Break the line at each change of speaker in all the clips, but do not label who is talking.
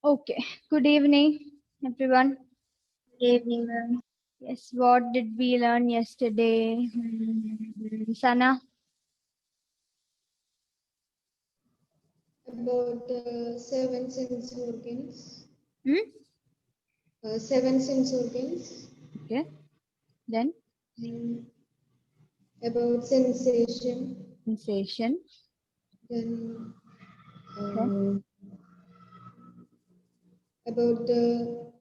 Okay, good evening, everyone.
Good evening, ma'am.
Yes, what did we learn yesterday? Sana?
About seven sense organs.
Hmm?
Seven sense organs.
Okay, then
Mm, about sensation.
sensation.
Then
Then
about the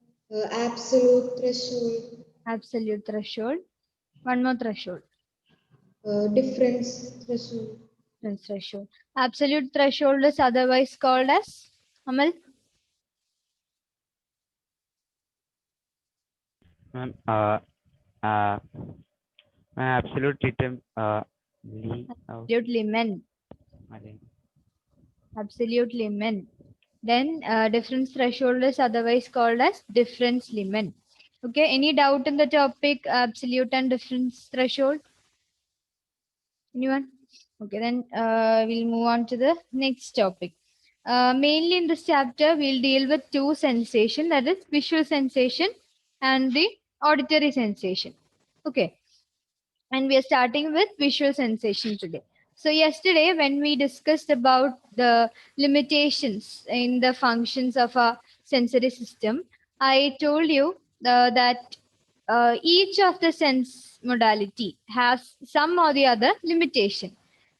absolute threshold,
absolute threshold. One more threshold.
difference threshold.
Threshold. Absolute threshold is otherwise called as Amal.
Ma'am, uh, absolute item,
Absolutely men. Absolutely men. Then difference threshold is otherwise called as difference limit. Okay, any doubt in the topic absolute and difference threshold? Anyone? Okay, then we'll move on to the next topic. Mainly in this chapter, we'll deal with two sensation, that is visual sensation and the auditory sensation. Okay, and we are starting with visual sensation today. So yesterday, when we discussed about the limitations in the functions of a sensory system, I told you that each of the sense modality has some or the other limitation.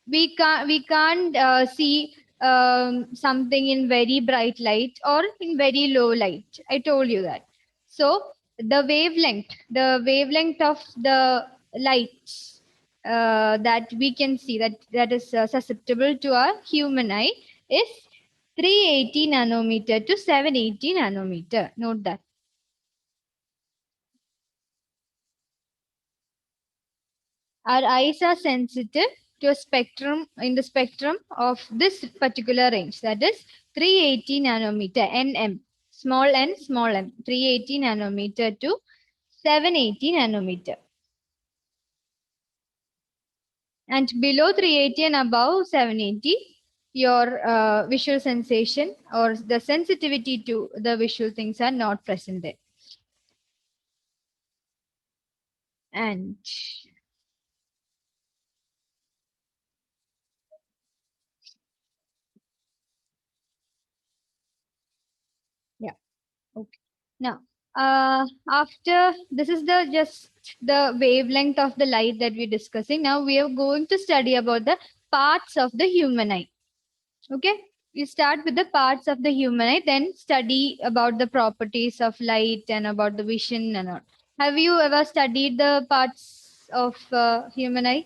We can't see something in very bright light or in very low light. I told you that. So the wavelength of the light that we can see, that is susceptible to our human eye, is 380 nanometer to 780 nanometer. Note that. Our eyes are sensitive to a spectrum, in the spectrum of this particular range, that is 380 nanometer nm, small m, 380 nanometer to 780 nanometer. And below 380 and above 780, your visual sensation or the sensitivity to the visual things are not present there. And yeah, okay. Now, after this is the just the wavelength of the light that we're discussing. Now we are going to study about the parts of the human eye. Okay, we start with the parts of the human eye, then study about the properties of light and about the vision and all. Have you ever studied the parts of human eye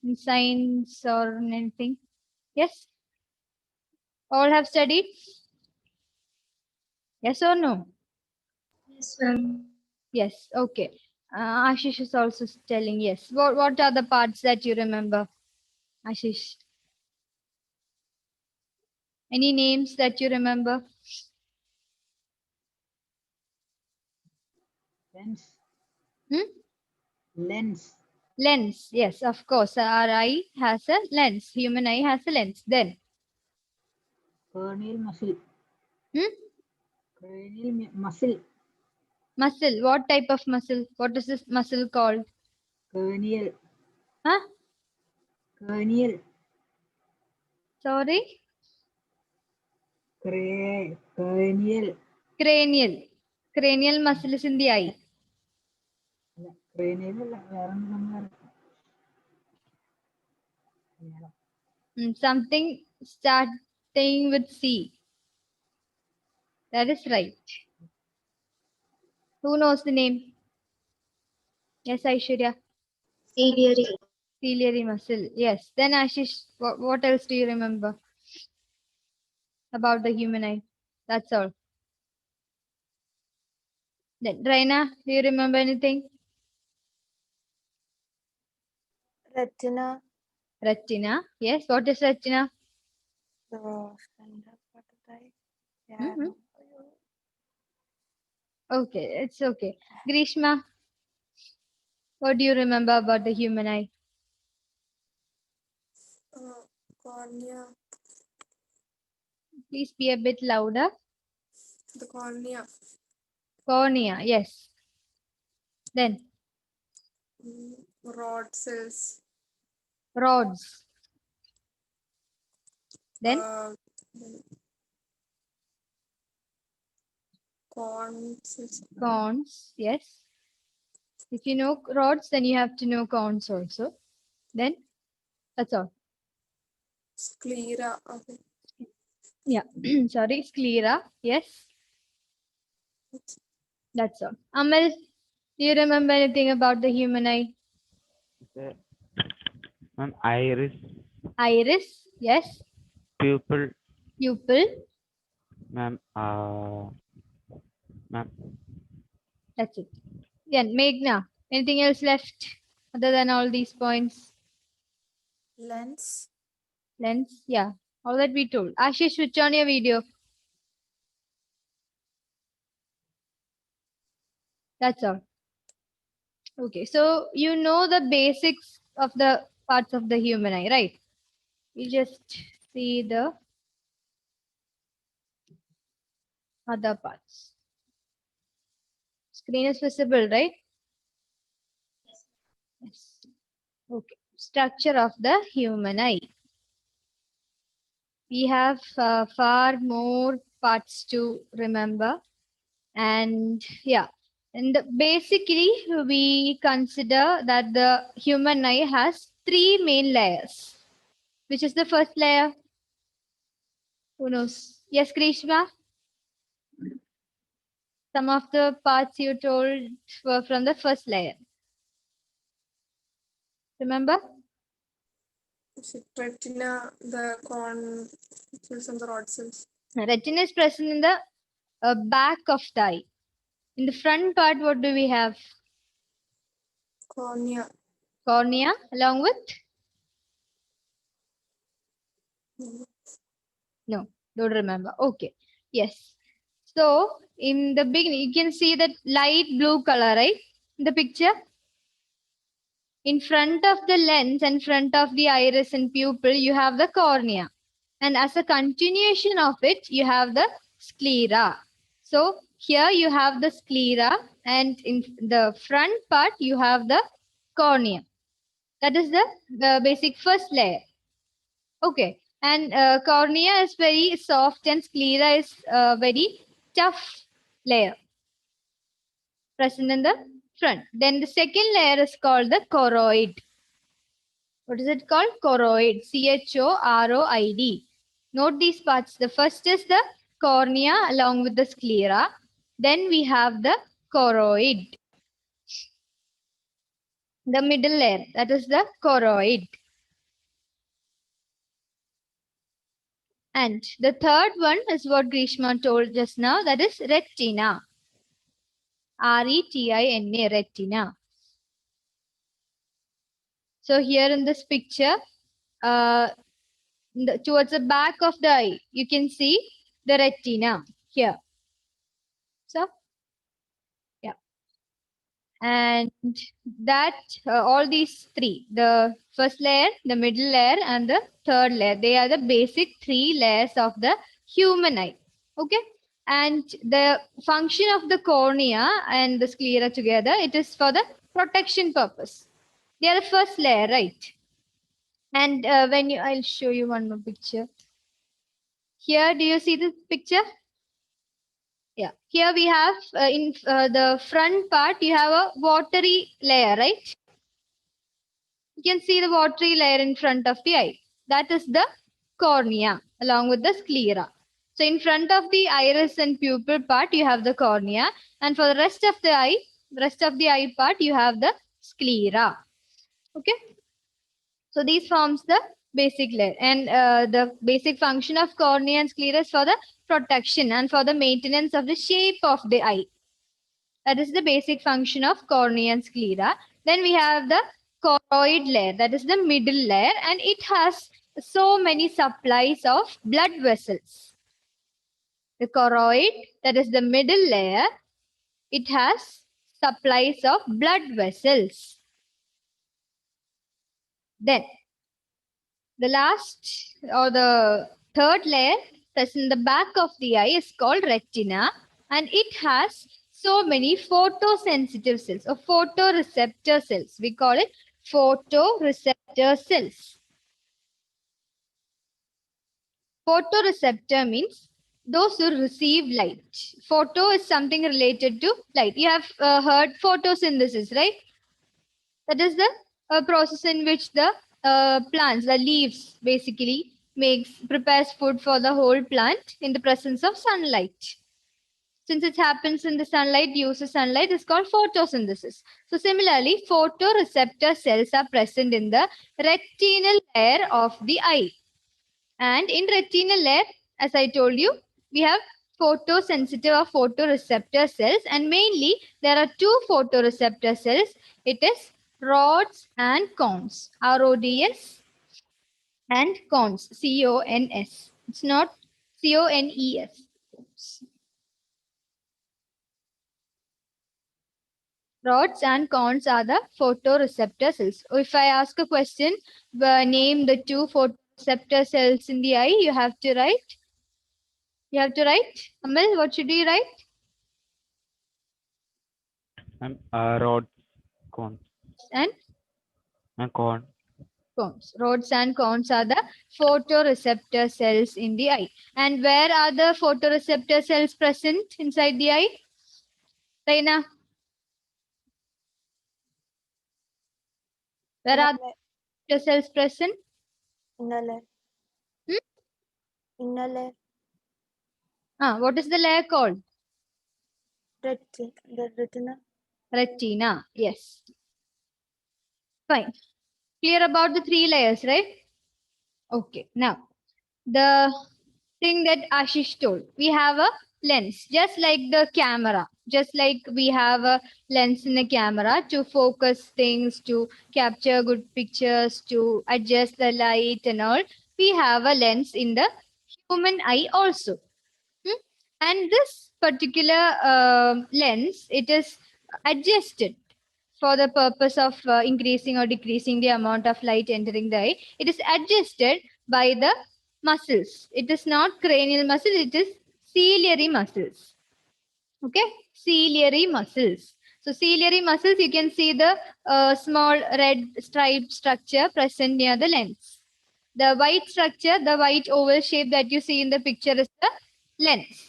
in science or in anything? Yes, all have studied. Yes or no?
Yes, ma'am.
Yes. Okay. Ashish is also telling yes. What are the parts that you remember, Ashish? Any names that you remember?
Lens.
Hmm?
Lens.
Lens. Yes, of course. Our eye has a lens. Human eye has a lens. Then,
Cranial muscle.
hmm?
Muscle.
Muscle. What type of muscle? What is this muscle called?
Cranial.
Huh?
Cranial.
Sorry?
Cranial.
Cranial. Cranial muscle is in the eye.
Cranial അല്ല വേറെ
Something starting with C. That is right. Who knows the name? Yes, Aishwarya.
Ciliary.
Ciliary muscle. Yes. Then Ashish, what else do you remember about the human eye? That's all. Then Raina, do you remember anything?
Retina,
Retina. Yes. What is retina?
the center part of the eye. Yeah,
Hmm.
no.
Okay, it's okay. Grishma, what do you remember about the human eye?
Cornea,
Please be a bit louder.
The cornea.
Cornea, yes. Then
Rod cells.
rods. Then
Then corn cells.
cones, yes. If you know rods, then you have to know cones also. Then that's all.
Sclera. Okay.
Yeah, sorry, sclera, yes. That's all. Amal, do you remember anything about the human eye?
Ma'am, iris,
Iris, yes.
pupil,
Pupil,
ma'am, ma'am,
that's it. Then Meghna, anything else left other than all these points?
Lens.
Lens, yeah. All that we told. Ashish, switch on your video. That's all. Okay, so you know the basics of the parts of the human eye, right? You just see the other parts. Screen is visible, right? Yes. Okay. Structure of the human eye. We have far more parts to remember. And yeah, and basically we consider that the human eye has three main layers. Which is the first layer? Who knows? Yes, Krishma? Some of the parts you told were from the first layer. Remember?
Retina, the corn cells and the rod cells.
Retina is present in the back of the eye. In the front part, what do we have?
Cornea.
Cornea along with? No, don't remember. Okay. Yes. So in the beginning, you can see that light blue color, right? In the picture. In front of the lens and front of the iris and pupil, you have the cornea. And as a continuation of it, you have the sclera. So here you have the sclera, and in the front part, you have the cornea. That is the basic first layer. Okay. And cornea is very soft and sclera is very tough layer present in the front. Then the second layer is called the choroid. What is it called? Choroid. Choroid. Note these parts. The first is the cornea along with the sclera. Then we have the choroid. The middle layer, that is the choroid. And the third one is what Grishma told just now, that is retina. R-E-T-I-N-A, retina. So here in this picture, towards the back of the eye, you can see the retina here. So, yeah. And that all these three, the first layer, the middle layer, and the third layer, they are the basic three layers of the human eye. Okay. And the function of the cornea and the sclera together, it is for the protection purpose. They are the first layer, right? And I'll show you one more picture. Here, do you see the picture? Yeah. Here we have in the front part, you have a watery layer, right? You can see the watery layer in front of the eye. That is the cornea along with the sclera. So in front of the iris and pupil part, you have the cornea. And for the rest of the eye part, you have the sclera. Okay. So these forms the basic layer. And the basic function of cornea and sclera is for the protection and for the maintenance of the shape of the eye. That is the basic function of cornea and sclera. Then we have the choroid layer, that is the middle layer, and it has so many supplies of blood vessels. The choroid, that is the middle layer, it has supplies of blood vessels. Then the last or the third layer, present in the back of the eye is called retina, and it has so many photosensitive cells or photoreceptor cells. We call it photoreceptor cells. Photoreceptor means those who receive light. Photo is something related to light. You have heard photosynthesis, right? That is the process in which the plants, the leaves basically prepares food for the whole plant in the presence of sunlight. Since it happens in the sunlight, uses sunlight, is called photosynthesis. So similarly, photoreceptor cells are present in the retinal layer of the eye. And in retinal layer, as I told you, we have photosensitive or photoreceptor cells, and mainly there are two photoreceptor cells. It is rods and cones, RODS, and cones, CONS. It's not CONES. Rods and cones are the photoreceptor cells. If I ask a question, name the two photoreceptor cells in the eye, you have to write. You have to write. Amal, what should you write?
Ma'am, rods, cones,
And
and cone.
cones. Rods and cones are the photoreceptor cells in the eye. And where are the photoreceptor cells present inside the eye? Reina, where are the cells present?
Inner layer.
Hmm?
Inner layer.
What is the layer called?
The retina.
Retina. Yes. Fine. Clear about the three layers, right? Okay. Now, the thing that Ashish told, we have a lens, just like the camera. Just like we have a lens in a camera to focus things, to capture good pictures, to adjust the light and all. We have a lens in the human eye also. And this particular lens, it is adjusted for the purpose of increasing or decreasing the amount of light entering the eye. It is adjusted by the muscles. It is not cranial muscle, it is ciliary muscles. Okay, ciliary muscles. So ciliary muscles, you can see the small red striped structure present near the lens. The white structure, the white oval shape that you see in the picture is the lens.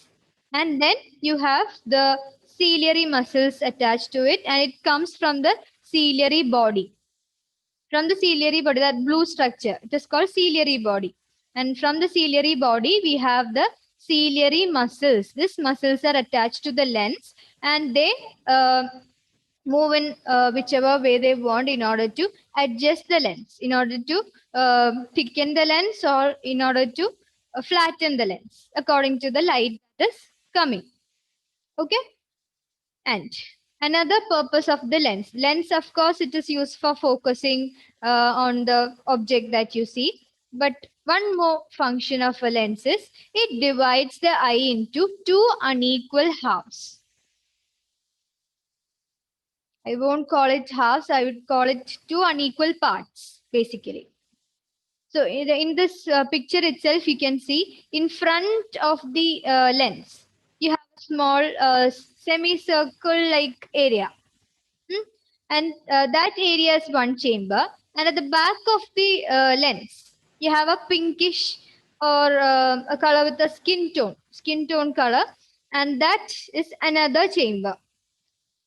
And then you have the ciliary muscles attached to it, and it comes from the ciliary body. From the ciliary body, that blue structure, it is called ciliary body. And from the ciliary body, we have the ciliary muscles. These muscles are attached to the lens, and they move in whichever way they want in order to adjust the lens, in order to thicken the lens, or in order to flatten the lens according to the light that is coming. Okay. And another purpose of the lens, of course, it is used for focusing on the object that you see. But one more function of a lens is it divides the eye into two unequal halves. I won't call it halves, I would call it two unequal parts, basically. So in this picture itself, you can see in front of the lens, you have a small semicircle-like area. And that area is one chamber. And at the back of the lens, you have a pinkish or a color with a skin tone color. And that is another chamber.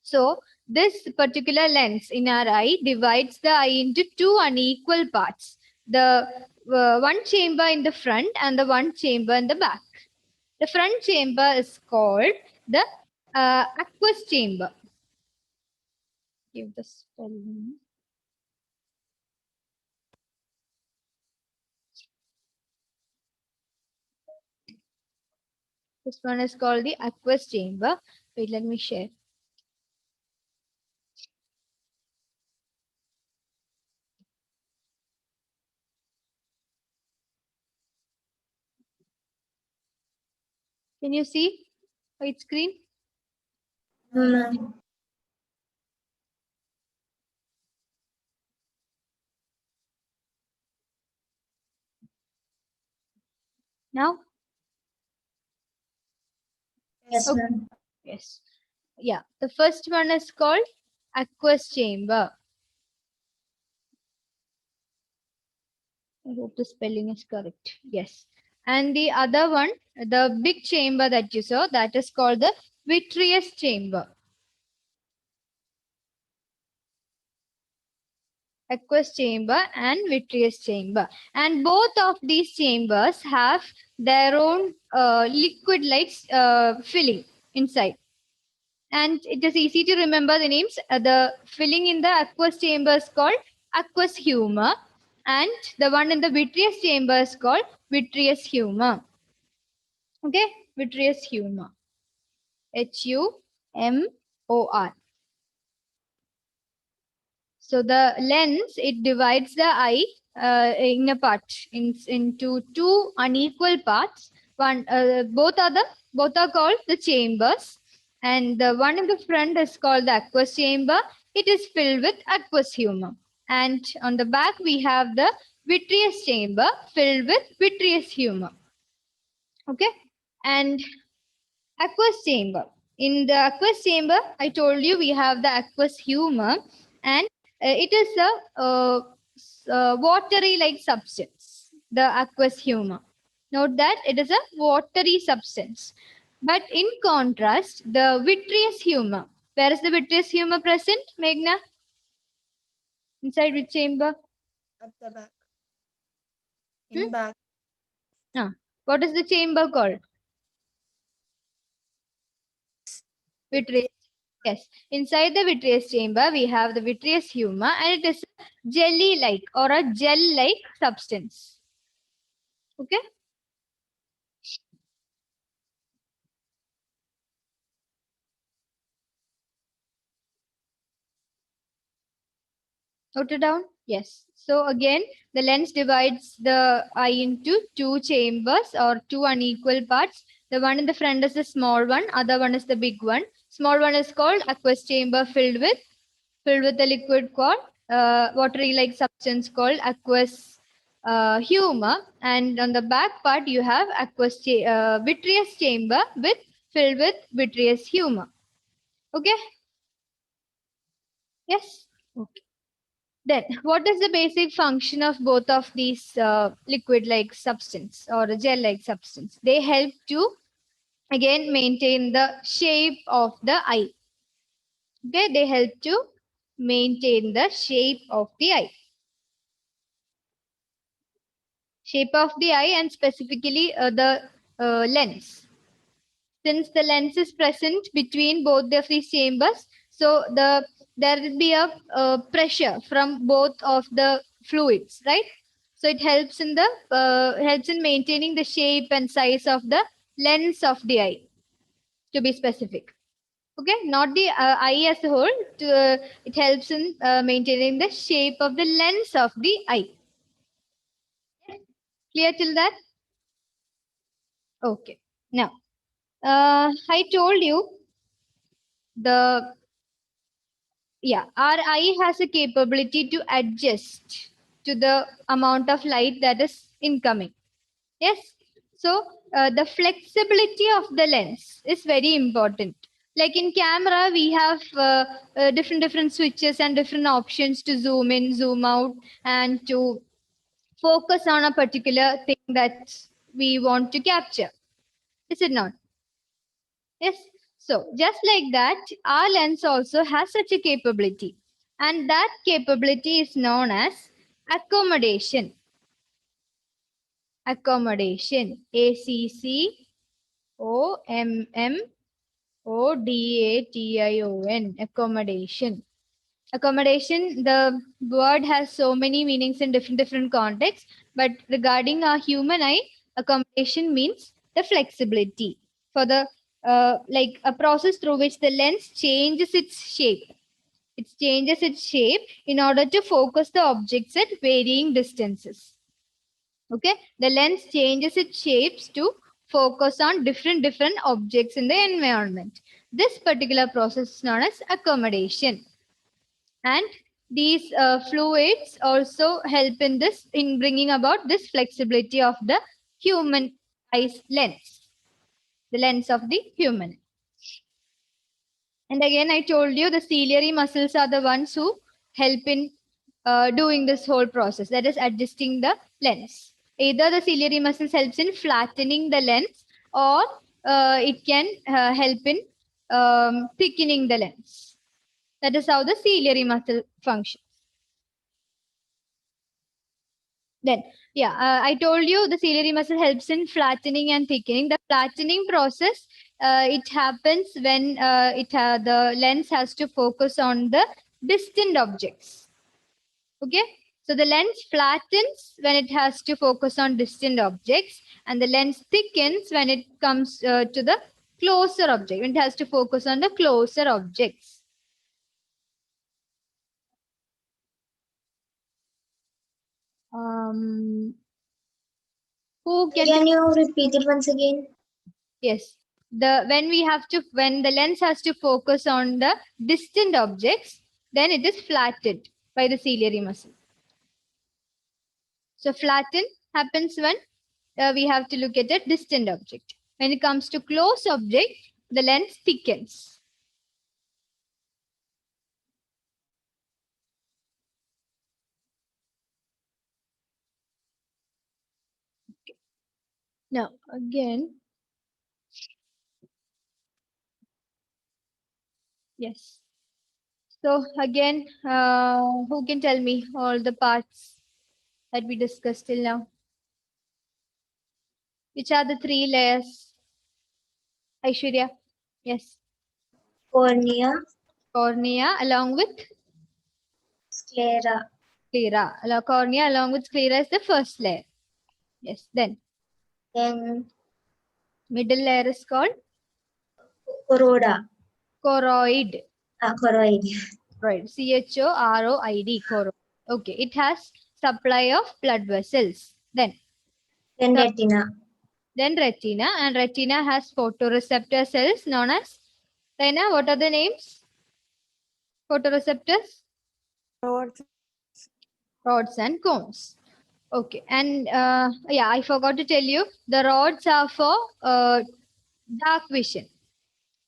So this particular lens in our eye divides the eye into two unequal parts. The one chamber in the front and the one chamber in the back. The front chamber is called the aqueous chamber. Give the spelling. This one is called the aqueous chamber. Wait, let me share. Can you see white screen?
No, ma'am.
Now?
Yes,
Okay.
ma'am.
Yes. Yeah. The first one is called aqueous chamber. I hope the spelling is correct. Yes. And the other one, the big chamber that you saw, that is called the vitreous chamber. Aqueous chamber and vitreous chamber. And both of these chambers have their own liquid like filling inside. And it is easy to remember the names. The filling in the aqueous chamber is called aqueous humor, and the one in the vitreous chamber is called vitreous humor. Okay, vitreous humor. HUMOR. So the lens, it divides the eye in a part into two unequal parts. Both are called the chambers, and the one in the front is called the aqueous chamber. It is filled with aqueous humor, and on the back we have the vitreous chamber filled with vitreous humor. Okay, and aqueous chamber. In the aqueous chamber, I told you we have the aqueous humor, and it is a watery like substance, the aqueous humor. Note that it is a watery substance. But in contrast, the vitreous humor. Where is the vitreous humor present, Meghna? Inside which chamber?
At the back.
Hmm?
In back.
What is the chamber called? Vitreous. Yes. Inside the vitreous chamber, we have the vitreous humor, and it is jelly-like or a gel-like substance. Okay. Note it down. Yes. So again, the lens divides the eye into two chambers or two unequal parts. The one in the front is the small one, other one is the big one. Small one is called aqueous chamber filled with the liquid called watery like substance called aqueous humor, and on the back part you have vitreous chamber filled with vitreous humor. Okay. Yes. Okay. Then, what is the basic function of both of these liquid-like substance or gel-like substance? They help to, again, maintain the shape of the eye. Okay, they help to maintain the shape of the eye. Shape of the eye, and specifically the lens. Since the lens is present between both of these chambers, so there will be a pressure from both of the fluids, right? So it helps in maintaining the shape and size of the lens of the eye, to be specific. Okay, not the eye as a whole. It helps in maintaining the shape of the lens of the eye. Clear till that? Okay. Now, I told you our eye has a capability to adjust to the amount of light that is incoming. Yes. So the flexibility of the lens is very important. Like in camera, we have different switches and different options to zoom in, zoom out, and to focus on a particular thing that we want to capture. Is it not? Yes. So just like that, our lens also has such a capability. And that capability is known as accommodation. Accommodation. ACCOMMODATION. Accommodation. Accommodation, the word has so many meanings in different contexts. But regarding our human eye, accommodation means the flexibility for the like a process through which the lens changes its shape. It changes its shape in order to focus the objects at varying distances. Okay, the lens changes its shapes to focus on different objects in the environment. This particular process is known as accommodation, and these fluids also help in bringing about this flexibility of the human eyes lens. the lens of the human. And again, I told you the ciliary muscles are the ones who help in doing this whole process, that is adjusting the lens. Either the ciliary muscles helps in flattening the lens, or it can help in thickening the lens. That is how the ciliary muscle functions. Then, I told you the ciliary muscle helps in flattening and thickening. The flattening process, it happens when the lens has to focus on the distant objects. Okay, so the lens flattens when it has to focus on distant objects, and the lens thickens when it comes to the closer object, when it has to focus on the closer objects. Who can?
Can you repeat it once again?
Yes. When the lens has to focus on the distant objects, then it is flattened by the ciliary muscle. So flatten happens when we have to look at a distant object. When it comes to close object, the lens thickens. Okay. Now again, yes. So again, who can tell me all the parts that we discussed till now? Which are the 3 layers? Aishwarya? Yes.
Cornea,
Cornea along with
sclera,
sclera. Cornea along with sclera is the first layer. Yes. Then
then
middle layer is called
choroid.
choroid.
Choroid.
Right. CHOROID. Choroid. Okay. It has supply of blood vessels. Then
Then
retina, and retina has photoreceptor cells known as, Reina, what are the names? Photoreceptors?
Rods.
Rods and cones. Okay. And I forgot to tell you, the rods are for dark vision.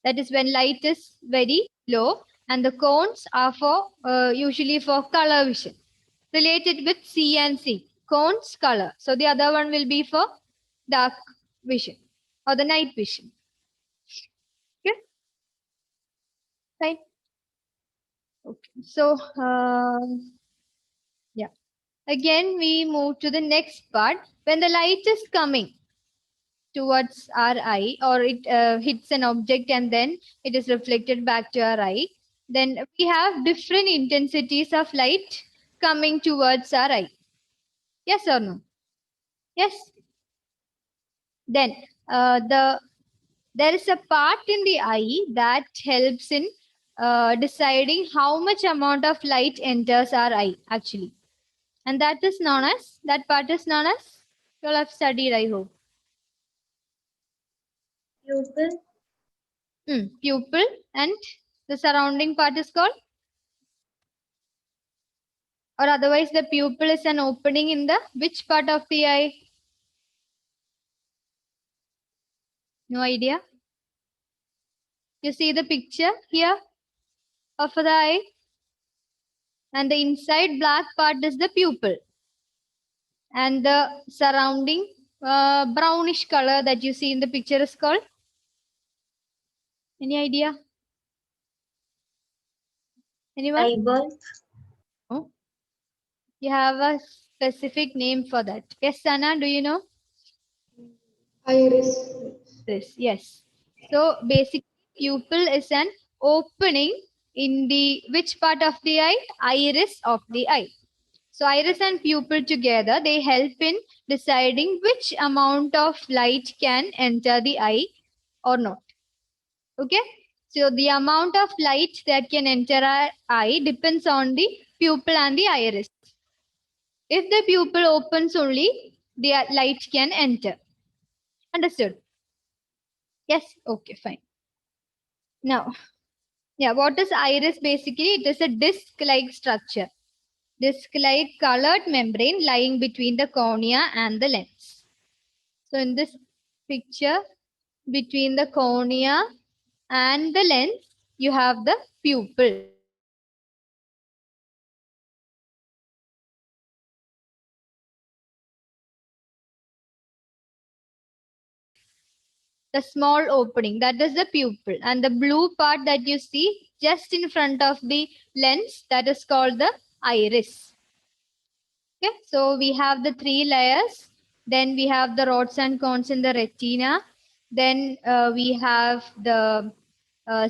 That is when light is very low, and the cones are for usually for color vision. Related with C and C. Cones, color. So the other one will be for dark vision or the night vision. Okay. Fine. Okay. So again we move to the next part. When the light is coming towards our eye, or it hits an object and then it is reflected back to our eye, then we have different intensities of light coming towards our eye. Yes or no? Yes. Then there is a part in the eye that helps in deciding how much amount of light enters our eye actually, and that part is known as, you all have studied, I hope.
pupil,
Pupil, and the surrounding part is called, or otherwise the pupil is an opening in the which part of the eye? No idea? You see the picture here of the eye, and the inside black part is the pupil, and the surrounding brownish color that you see in the picture is called, any idea? Anyone?
eyeball,
Oh, you have a specific name for that. Yes, Sana, do you know?
Iris.
This, yes. So basically, pupil is an opening in the which part of the eye? Iris of the eye. So iris and pupil together, they help in deciding which amount of light can enter the eye or not. Okay. So the amount of light that can enter our eye depends on the pupil and the iris. If the pupil opens only, the light can enter. Understood? Yes. Okay, fine. Now, what is iris basically? It is a disc-like structure. Disc-like colored membrane lying between the cornea and the lens. So in this picture, between the cornea and the lens, you have the pupil. The small opening, that is the pupil, and the blue part that you see just in front of the lens, that is called the iris. Okay, so we have the three layers. Then we have the rods and cones in the retina. Then we have the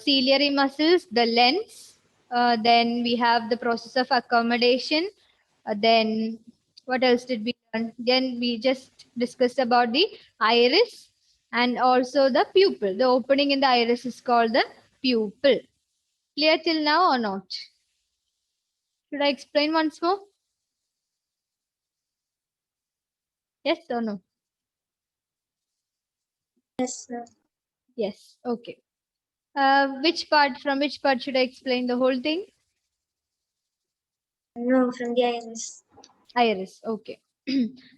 ciliary muscles, the lens. Then we have the process of accommodation. Then what else did we learn? Then we just discussed about the iris and also the pupil. The opening in the iris is called the pupil. Clear till now or not? Should I explain once more? Yes or no?
Yes, sir.
Yes. Okay. From which part should I explain the whole thing?
No, from the iris.
Iris. Okay.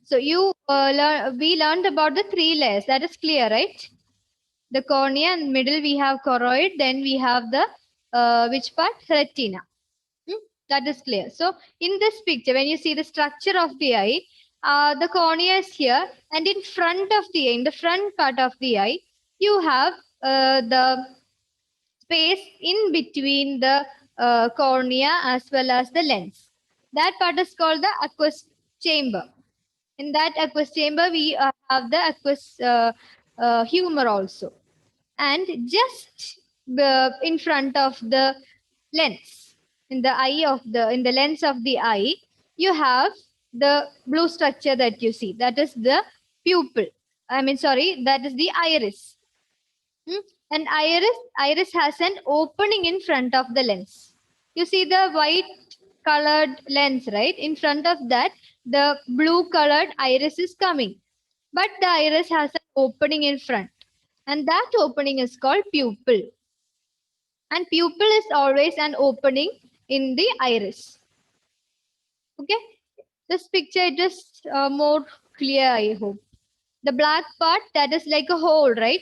So we learned about the three layers. That is clear, right? The cornea, and middle we have choroid. Then we have the which part? Retina. That is clear. So in this picture, when you see the structure of the eye, the cornea is here, and in front of the eye, in the front part of the eye, you have the space in between the cornea as well as the lens. That part is called the aqueous chamber. In that aqueous chamber, we have the aqueous humor also. And just in front of the lens, in the lens of the eye, you have the blue structure that you see. That is the pupil. That is the iris. And iris has an opening in front of the lens. You see the white colored lens, right? In front of that, the blue colored iris is coming. But the iris has an opening in front. And that opening is called pupil. And pupil is always an opening in the iris. Okay? This picture it is more clear, I hope. The black part, that is like a hole, right?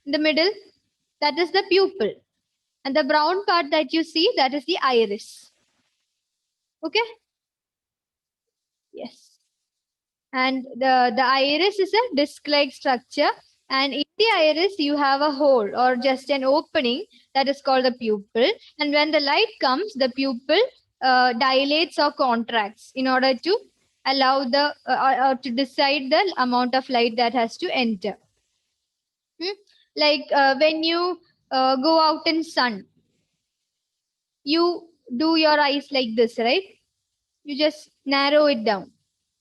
In the middle, that is the pupil. And the brown part that you see, that is the iris. Okay? Yes. And the iris is a disc-like structure. And in the iris, you have a hole or just an opening that is called the pupil. And when the light comes, the pupil dilates or contracts in order to allow or to decide the amount of light that has to enter. Like when you go out in sun, you do your eyes like this, right? You just narrow it down.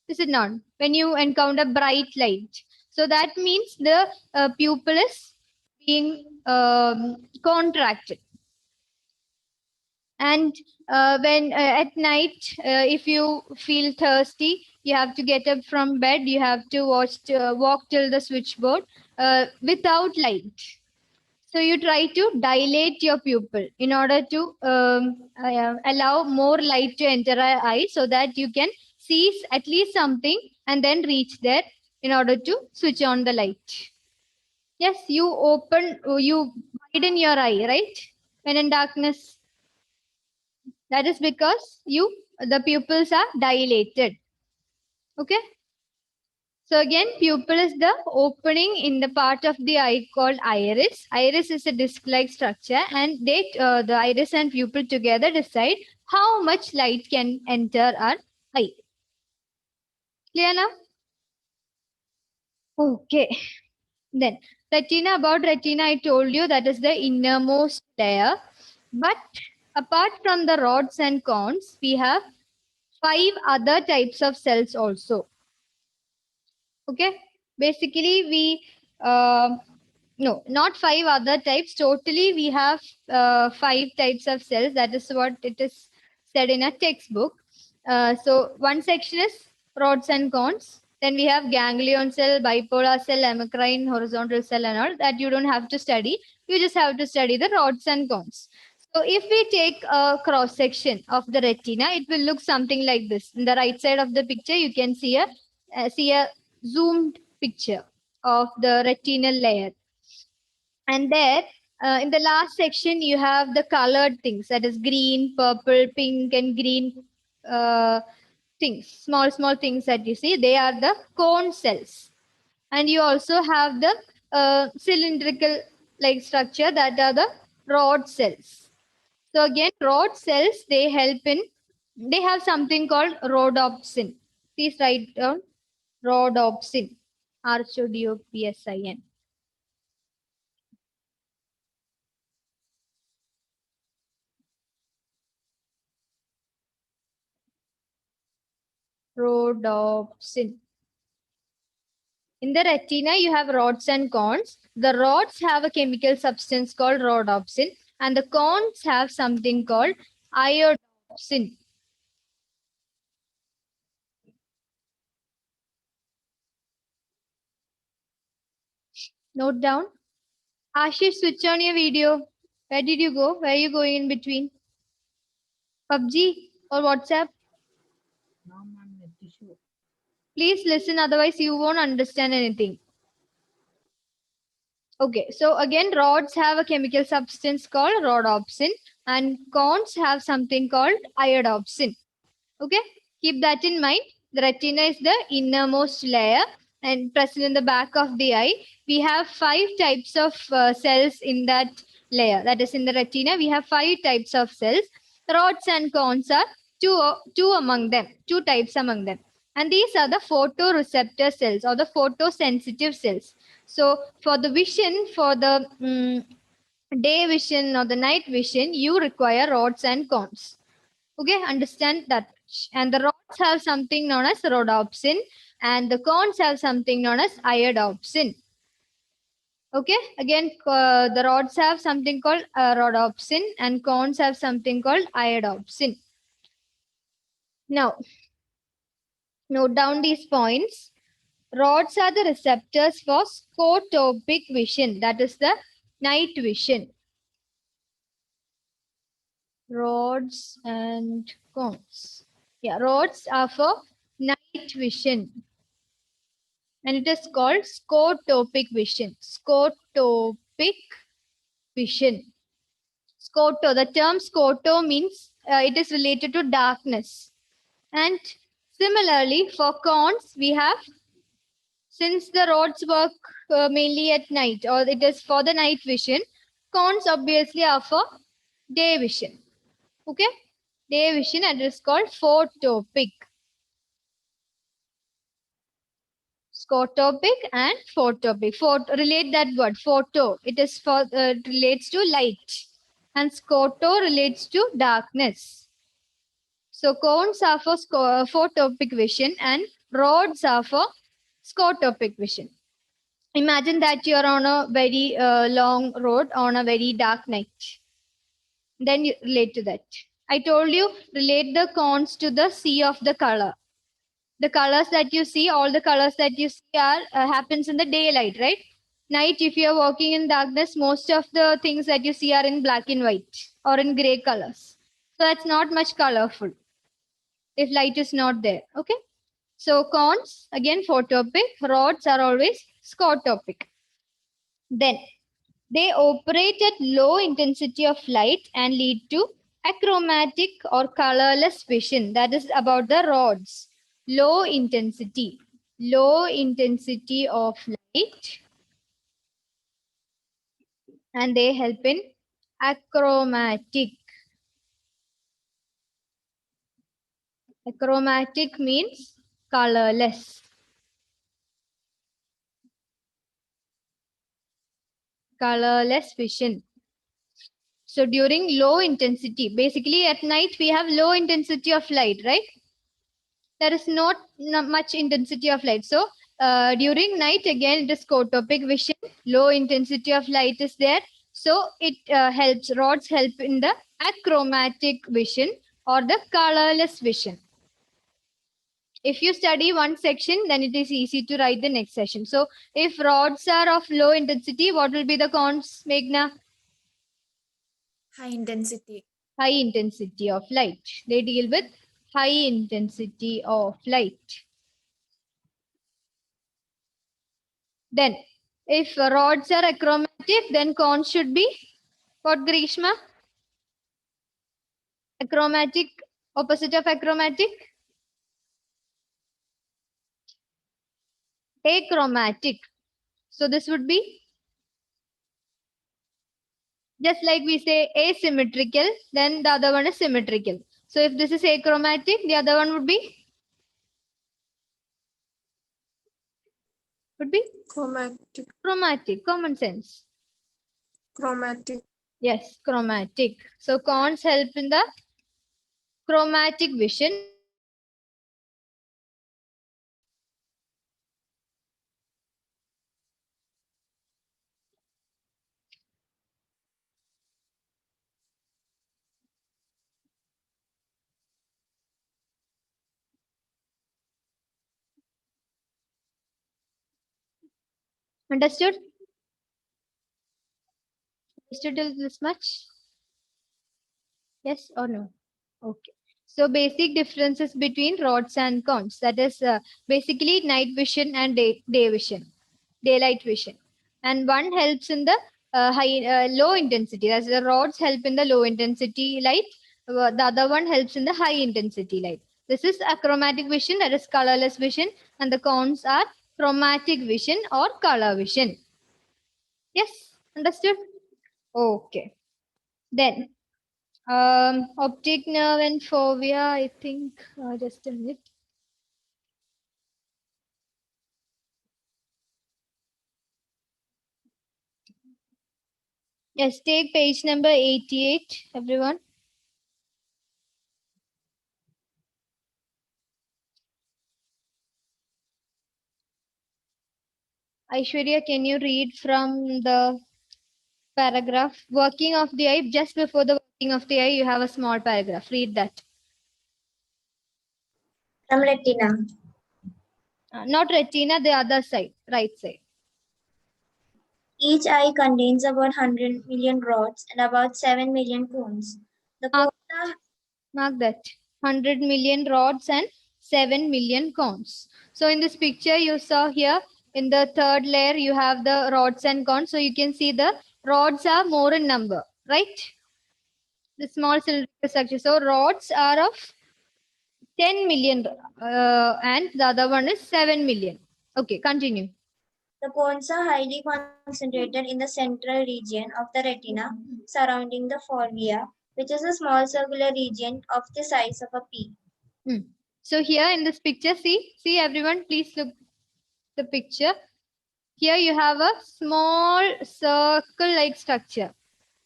Is it not? When you encounter bright light. So that means the pupil is being contracted. And when at night, if you feel thirsty, you have to get up from bed. You have to walk till the switchboard without light. So you try to dilate your pupil in order to allow more light to enter our eye so that you can see at least something and then reach there in order to switch on the light. Yes, you widen your eye, right? When in darkness. That is because the pupils are dilated. Okay. So again, pupil is the opening in the part of the eye called iris. Iris is a disc-like structure, and the iris and pupil together decide how much light can enter our eye. Clear now? Okay. Then retina. About retina, I told you that is the innermost layer. But apart from the rods and cones, we have 5 other types of cells also. Okay. Basically, no, not 5 other types. Totally, we have 5 types of cells. That is what it is said in a textbook. So one section is rods and cones. Then we have ganglion cell, bipolar cell, amacrine, horizontal cell, and all that you don't have to study. You just have to study the rods and cones. So if we take a cross section of the retina, it will look something like this. In the right side of the picture, you can see a zoomed picture of the retinal layer. And there, in the last section, you have the colored things, that is green, purple, pink, and green things, small things that you see. They are the cone cells. And you also have the cylindrical like structure, that are the rod cells. So again, rod cells, they have something called rhodopsin. Please write down rhodopsin, Rhodopsin. Rhodopsin. In the retina, you have rods and cones. The rods have a chemical substance called rhodopsin, and the cones have something called iodopsin. Note down. Ashish, switch on your video. Where did you go? Where are you going in between? PUBG or WhatsApp?
No, ma'am, net issue.
Please listen, otherwise you won't understand anything. Okay, so again, rods have a chemical substance called rhodopsin, and cones have something called iodopsin. Okay, keep that in mind. The retina is the innermost layer and present in the back of the eye. We have 5 types of cells in that layer. That is, in the retina, we have 5 types of cells. Rods and cones are two among them, 2 types among them. And these are the photoreceptor cells or the photosensitive cells. So for the vision, for the day vision or the night vision, you require rods and cones. Okay, understand that. And the rods have something known as rhodopsin, and the cones have something known as iodopsin. Okay, again, the rods have something called rhodopsin, and cones have something called iodopsin. Now, note down these points. Rods are the receptors for scotopic vision, that is the night vision. Rods and cones. Yeah, rods are for night vision. And it is called scotopic vision. Scotopic vision. Scoto, the term scoto means it is related to darkness. And similarly, for cones, we have, since the rods work mainly at night, or it is for the night vision, cones obviously are for day vision. Okay? Day vision, and it is called photopic. Scotopic and photopic. Relate that word, photo. It is for relates to light, and scoto relates to darkness. So cones are for photopic vision, and rods are for scotopic vision. Imagine that you are on a very long road on a very dark night. Then you relate to that. I told you, relate the cones to the sea of the color. The colors that you see, all the colors that you see are happens in the daylight, right? Night, if you are walking in darkness, most of the things that you see are in black and white or in gray colors. So that's not much colorful if light is not there. Okay. So cones, again, photopic. Rods are always scotopic. Then they operate at low intensity of light and lead to achromatic or colorless vision. That is about the rods. Low intensity of light, and they help in achromatic. Achromatic means colorless. Colorless vision. So during low intensity, basically at night we have low intensity of light, right? There is not much intensity of light. So during night, again, it is scotopic vision. Low intensity of light is there. So it helps, rods help in the achromatic vision or the colorless vision. If you study one section, then it is easy to write the next section. So if rods are of low intensity, what will be the cons, Meghna?
High intensity.
High intensity of light. They deal with high intensity of light. Then If rods are achromatic, then cones should be what, Grishma? Achromatic, opposite of achromatic? Achromatic. So this would be, just like we say asymmetrical, then the other one is symmetrical. So if this is achromatic, the other one would be?
Chromatic.
Chromatic. Common sense.
Chromatic.
Yes, chromatic. So cones help in the chromatic vision. Understood? Understood till this much? Yes or no? Okay. So basic differences between rods and cones. That is basically night vision and day vision, daylight vision. And one helps in the low intensity. As the rods help in the low intensity light, the other one helps in the high intensity light. This is achromatic vision, that is colorless vision, and the cones are chromatic vision or color vision. Yes, understood? Okay. Then optic nerve and fovea, I think. Just a minute. Yes, take page number 88, everyone. Aishwarya, can you read from the paragraph? Working of the eye, just before the working of the eye, you have a small paragraph. Read that.
From retina.
Not retina, the other side, right side.
Each eye contains about 100 million rods and about 7 million cones. The cones are
Mark that. 100 million rods and 7 million cones. So in this picture you saw here, in the third layer, you have the rods and cones. So you can see the rods are more in number, right? The small cylindrical structure. So rods are of 10 million and the other one is 7 million. Okay, continue.
The cones are highly concentrated in the central region of the retina surrounding the fovea, which is a small circular region of the size of a pea.
So here in this picture, see everyone, please look the picture. Here you have a small circle-like structure.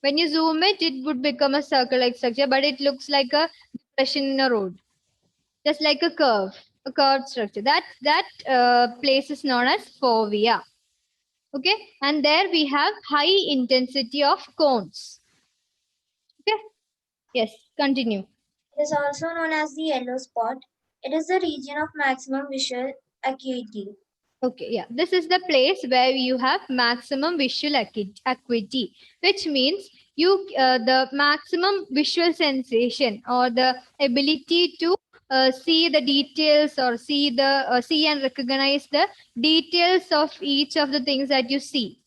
When you zoom it, it would become a circle-like structure, but it looks like a depression in a road, just like a curved structure. That place is known as fovea. Okay, and there we have high intensity of cones. Okay, yes, continue.
It is also known as the yellow spot. It is the region of maximum visual acuity.
Okay, yeah, this is the place where you have maximum visual acuity, which means the maximum visual sensation or the ability to see the details or see and recognize the details of each of the things that you see.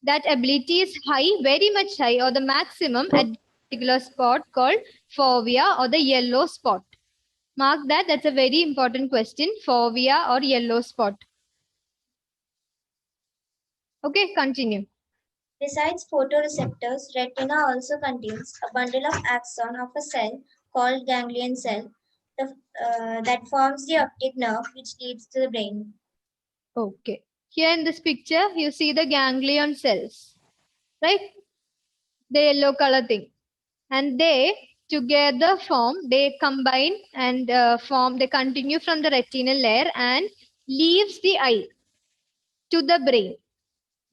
That ability is high, very much high, or the maximum at a particular spot called fovea or the yellow spot. Mark that. That's a very important question. Fovea or yellow spot. Okay, continue.
Besides photoreceptors, retina also contains a bundle of axon of a cell called ganglion cell that forms the optic nerve which leads to the brain.
Okay. Here in this picture, you see the ganglion cells, right? The yellow color thing. And they together they combine and they continue from the retinal layer and leaves the eye to the brain.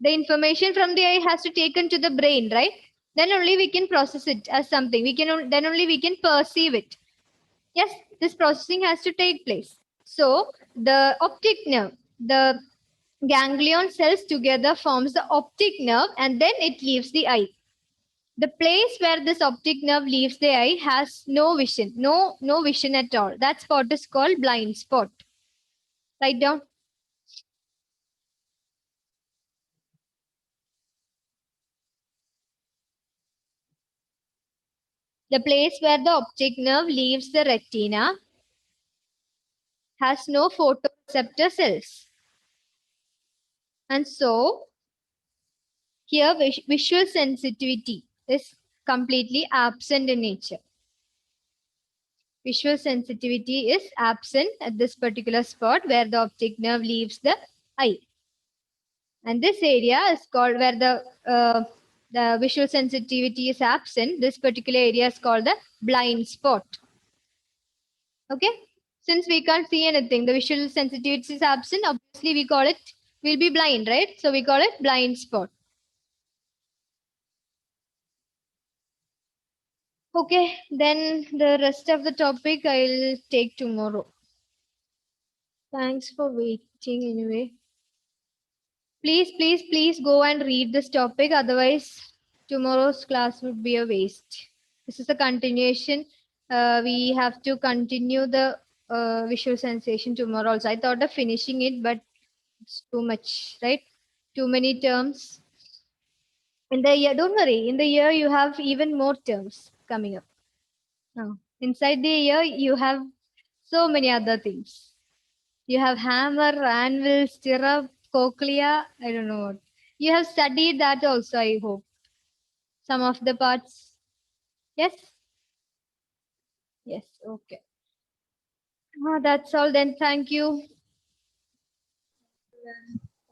The information from the eye has to taken to the brain, right? Then only we can process it as something. Then only we can perceive it. Yes, this processing has to take place. So the optic nerve, the ganglion cells together forms the optic nerve and then it leaves the eye. The place where this optic nerve leaves the eye has no vision, no vision at all. That spot is called blind spot. Write down. The place where the optic nerve leaves the retina has no photoreceptor cells. And so, here visual sensitivity is completely absent in nature. Visual sensitivity is absent at this particular spot where the optic nerve leaves the eye. And this area is called where the visual sensitivity is absent. This particular area is called the blind spot. Okay. Since we can't see anything, the visual sensitivity is absent. Obviously, we'll be blind, right? So we call it blind spot. Okay, then the rest of the topic I'll take tomorrow. Thanks for waiting anyway. Please go and read this topic. Otherwise, tomorrow's class would be a waste. This is a continuation. We have to continue the visual sensation tomorrow also. I thought of finishing it, but it's too much, right? Too many terms. In the year, don't worry. In the year, you have even more terms coming up. Now, inside the year, you have so many other things. You have hammer, anvil, stirrup, cochlea. I don't know what. You have studied that also, I hope. Some of the parts. Yes? Yes, okay. That's all then. Thank you.